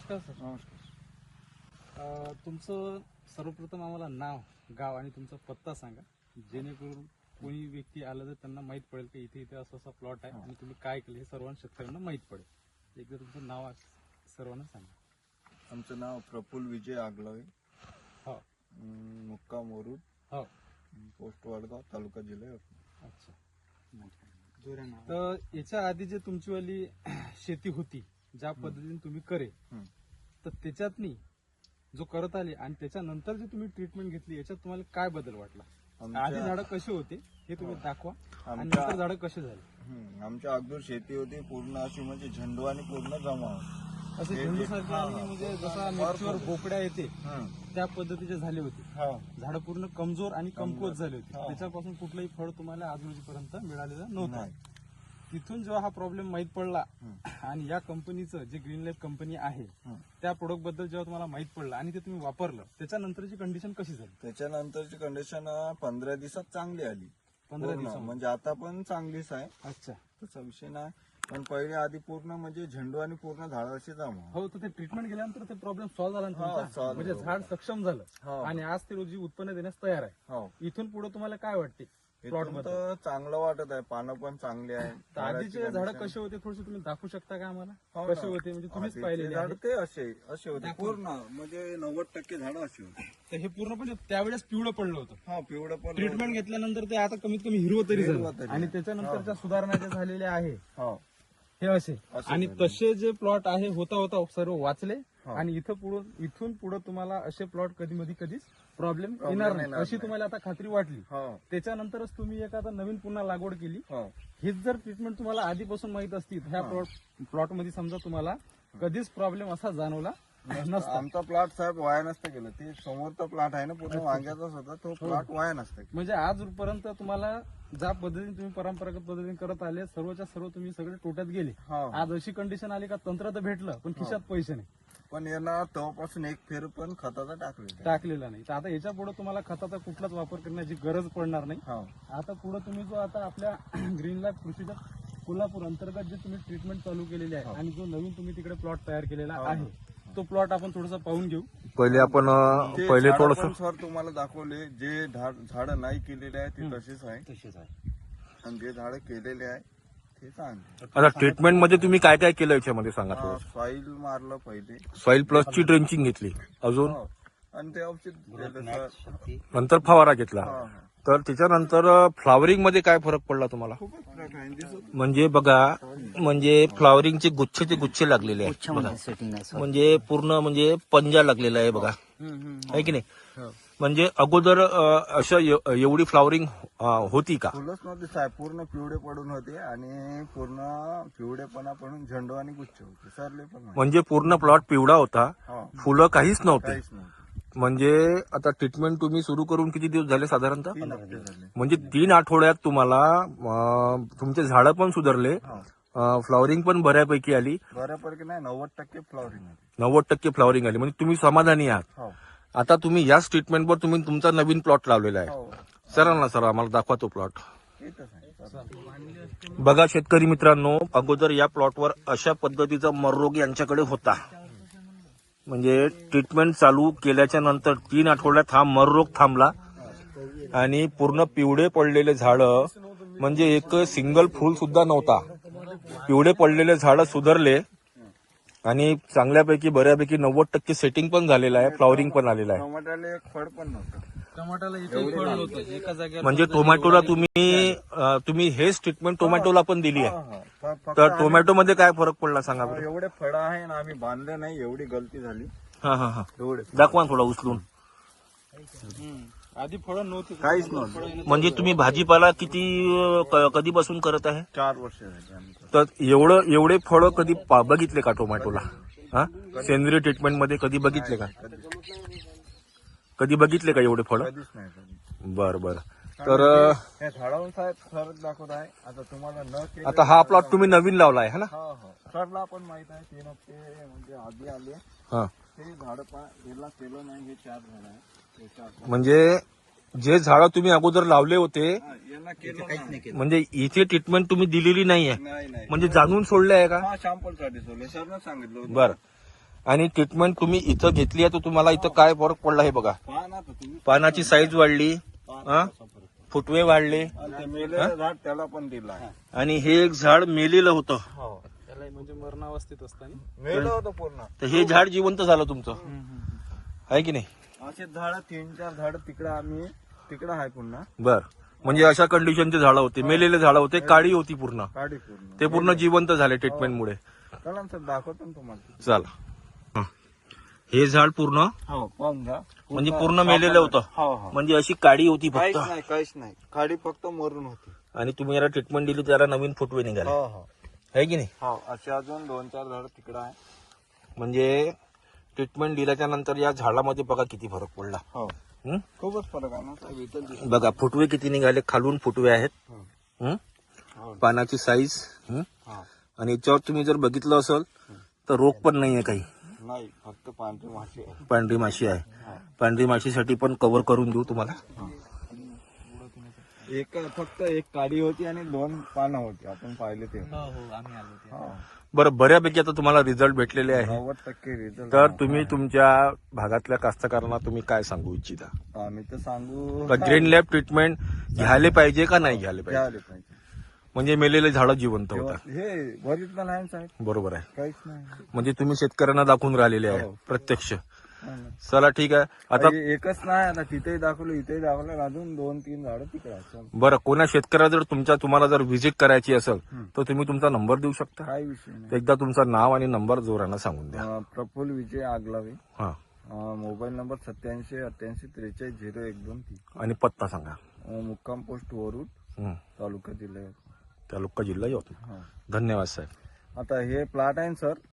नमस्कार सर. नमस्कार. तुमचं सर्वप्रथम आम्हाला नाव, गाव आणि तुमचा पत्ता सांगा, जेणेकरून कोणी व्यक्ती आलं तर त्यांना माहित पडेल की इथे इथे असं असा प्लॉट आहे आणि तुम्ही काय केलं हे सर्वांना शेतकऱ्यांना माहित पडेल. एकदा तुमचं नाव सर्वांना सांगा. आमचं नाव प्रफुल्ल विजय आगलावे. हो. मुक्काम वरुड. हो. पोस्ट वडगाव, तालुका जिल्हा यवतमाळ. अच्छा. तर याच्या आधी जे तुमचीवाली शेती होती, ज्या पद्धतीने तुम्ही करे, तर त्याच्यातनी जो करत आले आणि त्याच्यानंतर जे तुम्ही ट्रीटमेंट घेतली याच्यात तुम्हाला काय बदल वाटला? आधी झाडं कशी होते हे तुम्ही दाखवा आणि नंतर झाडं कसे झाले. आमच्या अगोदर शेती होती पूर्ण अशी म्हणजे झेंडू आणि पूर्ण जमा असे झेंडू सारखे आणि म्हणजे जसा मिरचीवर बोकड्या येते त्या पद्धतीचे झाले होते. झाडं पूर्ण कमजोर आणि कमकुवत झाले होते. त्याच्यापासून कुठलंही फळ तुम्हाला आज रोजीपर्यंत मिळालेलं नव्हतं. तिथून जेव्हा हा प्रॉब्लेम माहित पडला आणि या कंपनीचं जे ग्रीन लाईफ कंपनी आहे त्या प्रोडक्ट बद्दल जेव्हा तुम्हाला माहित पडलं आणि ते तुम्ही वापरलं, त्याच्यानंतरची कंडिशन कशी झाली? त्याच्यानंतरची कंडिशन 15 दिवसात चांगली आली. 15 दिवसात म्हणजे आता पण चांगलीच आहे. अच्छा. तसा विषय नाही, पण पहिले आधी पूर्ण म्हणजे झेंडू आणि पूर्ण झाड अशी जमा. हो. तर ते ट्रीटमेंट केल्यानंतर ते प्रॉब्लेम सॉल्व्ह झाला ना तुमचा? म्हणजे झाड सक्षम झालं आणि आज ते रोजी उत्पन्न देण्यास तयार आहे. इथून पुढे तुम्हाला काय वाटते प्लॉट मध्ये? चांगलं वाटत आहे, पानं पण चांगली आहे. आधीचे झाडं कसे होते थोडस तुम्ही दाखवू शकता का आम्हाला? कसे होते म्हणजे तुम्हीच पाहिलेले झाड आहे. ते असे होते पूर्ण, म्हणजे 90% झाडं अशी होती. तर हे पूर्णपणे त्यावेळेस पिवळं पडलं होतं. हा, पिवळं पण ट्रीटमेंट घेतल्यानंतर ते आता कमीत कमी हिरवं तरी हिरवं झालं तरी. आणि त्याच्यानंतरच्या सुधारणा ज्या झालेल्या आहे हो. हे असे आणि तसे जे प्लॉट आहे होता होता सर्व वाचले आणि इथून पुढे तुम्हाला असे प्लॉट कधीच प्रॉब्लेम येणार नाही अशी तुम्हाला आता खात्री वाटली. त्याच्यानंतरच तुम्ही एक आता नवीन पुन्हा लागवड केली. हीच जर ट्रीटमेंट तुम्हाला आधीपासून माहित असती ह्या प्लॉट मध्ये समजा तुम्हाला कधीच प्रॉब्लेम असा जाणवला नसता. आमचा प्लॉट साहेब वाया नसतं गेलं. ते समोरचा प्लॉट आहे ना पूर्ण वांग्याचाच होता, तो प्लॉट वाया नसतं. म्हणजे आजपर्यंत तुम्हाला ज्या पद्धतीने तुम्ही परंपरागत पद्धतीने करत आले सर्वच्या सर्व तुम्ही सगळे तोट्यात गेले. आज अशी कंडिशन आली का तंत्र तर भेटलं पण खिशात पैसे नाही. पण येणार तेव्हापासून एक फेर पण खताचा टाकलेला नाही. तर आता याच्या पुढे तुम्हाला खताचा कुठलाच वापर करण्याची गरज पडणार नाही. आता पुढे तुम्ही जो आता आपल्या ग्रीन लाईफ कृषीच्या कोल्हापूर अंतर्गत जे तुम्ही ट्रीटमेंट चालू केलेली आहे आणि जो नवीन तुम्ही तिकडे प्लॉट तयार केलेला आहे तो प्लॉट आपण थोडासा पाहून घेऊ. पहिले थोडस सर तुम्हाला दाखवले. जे झाड नाही केलेले आहे ते तसेच आहे आणि जे झाड केलेले आहे ते चांगले. आता ट्रीटमेंट मध्ये तुम्ही काय काय केलं याच्यामध्ये सांगा थोडं. सॉइल मारलं पहिले, सॉइल प्लसची ड्रेंचिंग घेतली, अजून आणि ते औषध दिलं सर. नंतर फवारा घेतला. तर त्याच्यानंतर फ्लॉवरिंग मध्ये काय फरक पडला तुम्हाला? खूपच फरक आहे दिसत. म्हणजे बघा, म्हणजे फ्लॉवरिंगचे गुच्छे लागलेले आहेत बघा. म्हणजे पूर्ण म्हणजे पंजा लागलेला आहे बघा, आहे की नाही? म्हणजे अगोदर असं एवढी फ्लॉवरिंग होती का? फुलंच नव्हते साहेब, पूर्ण पिवळे पडून होते आणि पूर्ण पिवळेपणा पडून झेंडू आणि गुच्छ होते, सरले पण नाही. म्हणजे पूर्ण प्लॉट पिवळा होता, फुलं काहीच नव्हते. काहीच नव्हतं. म्हणजे आता ट्रीटमेंट तुम्ही सुरू करून किती दिवस झाले साधारणतः? 3 हफ्ते झाले. म्हणजे 3 आठवड्यात तुम्हाला तुमचे झाडं पण सुधारले, फ्लॉवरिंग पण बऱ्यापैकी आली. बऱ्यापैकी नाही, 90% फ्लॉवरिंग आहे. 90% फ्लॉवरिंग आली. म्हणजे तुम्ही समाधानी आहात. आता तुम्ही याच ट्रीटमेंटवर तुम्ही तुमचा नवीन प्लॉट लावलेला आहे. सर आम्हाला दाखवा तो प्लॉट. बघा शेतकरी मित्रांनो, अगोदर या प्लॉटवर अशा पद्धतीचा मररोग यांच्याकडे होता. म्हणजे ट्रीटमेंट चालू केल्याच्या नंतर 3 आठवड्यात हा मररोग थांबला आणि पूर्ण पिवळे पडलेले झाडं, म्हणजे एक सिंगल फूल सुद्धा नव्हता, पिवळे पडलेले झाडं सुधारले आणि चांगल्यापैकी बऱ्यापैकी 90% सेटिंग पण झालेलं आहे, फ्लॉवरिंग पण आलेलं आहे. टमाट्याला एक फळ पण नव्हतं. टमाट्याला एकही फळ नव्हतं एका जागेवर. म्हणजे टोमॅटोला तुम्ही हेच ट्रीटमेंट टोमॅटोला पण दिली आहे. तर टोमॅटो मध्ये काय फरक पडला सांगा बरं. एवढे फळ आहे ना, आम्ही बांधले नाही, एवढी गलती झाली. हा एवढे दाखवा थोडा उचलून. आधी फळं नव्हती, काहीच नव्हतं. म्हणजे तुम्ही भाजीपाला कधीपासून करत आहे? 4 वर्ष झाली आम्ही. तर एवढे फळं कधी बघितले का टोमॅटोला? सेंद्रिय ट्रीटमेंट मध्ये कधी बघितले का? कधी बघितले का एवढे फळं? कधीच नाही कधी. बरं. तर हे झाडावरून साहेब फरक दाखवत आहे. आता तुम्हाला न केलं. आता हा प्लॉट तुम्ही नवीन लावला आहे ना? सरला पण माहित आहे. 3 हफ्ते म्हणजे आधी आले. हे झाड याला केलं नाही. हे 4 झाड आहे. म्हणजे जे झाडं तुम्ही अगोदर लावले होते यांना केलं म्हणजे इथे ट्रीटमेंट तुम्ही दिलेली नाहीये, नाही. म्हणजे जाणून सोडले आहे का? सॅम्पल साठी सोडले, सरनं सांगितलं होतं. बरं. आणि ट्रीटमेंट तुम्ही इथं घेतली आहे तर तुम्हाला इथं काय फरक पडला हे बघा. पहा ना तर तुम्ही. पानाची साईज वाढली, हा? फुटवे वाढले, आणि ते मेलेलं झाड त्याला पण दिलं आहे. आणि हे एक झाड मेलेलं होतं त्याला म्हणजे मरणावस्थेत असताना मेलं होतं पूर्ण. तर हे झाड जिवंत झालं तुमचं, आहे की नाही? असे झाड 3-4 झाड तिकडं आहे पुन्हा बर. म्हणजे अशा कंडिशनचे झाडं होते, मेलेले झाडं होते, काळी होती पूर्ण, काढी पूर्ण. ते पूर्ण जिवंत झाले ट्रीटमेंटमुळे. चला ना सर दाखवतो ना तुम्हाला. चला. हं. हे झाड पूर्ण हो पाहून घ्या. म्हणजे पूर्ण मेलेलं होतं, हो हो. म्हणजे अशी काळी होती फक्त, काहीच नाही काडी फक्त मरून होती. आणि तुम्ही याला ट्रीटमेंट दिली त्याला नवीन फुटवे निघाले, हो हो आहे की नाही? हो. असे अजून 2-4 झाड तिकडं आहे. म्हणजे ट्रीटमेंट दिल्याच्या नंतर या झाडामध्ये बघा किती फरक पडला. हो हं? खूपच फरक आहे ना साहेब. इथं दिसतं. बघा फुटवे किती निघाले, खालून फुटवे आहेत, हं? हो. पानाची साईज, हो. आणि याच्यावर तुम्ही जर बघितलं असेल तर रोग पण नाहीये काही, नाही फक्त पांढरी माशी आहे. पांढरी माशी आहे. पांढरी माशीसाठी पण कव्हर करून देऊ तुम्हाला. फक्त एक काडी होती आणि 2 पानं होती. आपण पाहिले ते. आम्ही आलो ते. हो. बरं, बऱ्यापैकी आता तुम्हाला रिझल्ट भेटलेले आहे. 90% रिझल्ट. तर तुम्ही तुमच्या भागातल्या कास्तकारांना तुम्ही काय सांगू इच्छिता? आम्ही तर सांगू ग्रीन लॅब ट्रीटमेंट घ्यायला पाहिजे का नाही घ्यायला पाहिजे? घ्यायला पाहिजे. म्हणजे मेलेले झाडं जिवंत होतात. हे ओरिजिनल आहे ना साहेब. बरोबर आहे. काहीच नाही. म्हणजे तुम्ही शेतकऱ्यांना दाखवून राहिलेले आहे हो. प्रत्यक्ष. हो ना. चला ठीक आहे. आता हे एकच नाही, आता तिथेही दाखवलं इथेही दाखवलं, अजून 2-3 झाडं तिकडे आहेत. बरं, कोणा शेतकऱ्याला जर तुम्हाला जर व्हिजिट करायची असेल तर तुम्ही तुमचा नंबर देऊ शकता. काही विषय नाही. एकदा तुमचं नाव आणि नंबर जोरानं सांगून द्या. प्रफुल्ल विजय आगलावे. हा, मोबाईल नंबर 87-88-43-012. आणि पत्ता सांगा. मुक्काम पोस्ट वरुड, हं. तालुका जिल्हा. तालुका जिल्हा यवतमाळ. हो. धन्यवाद साहेब. आता हे प्लॉट आहे ना सर,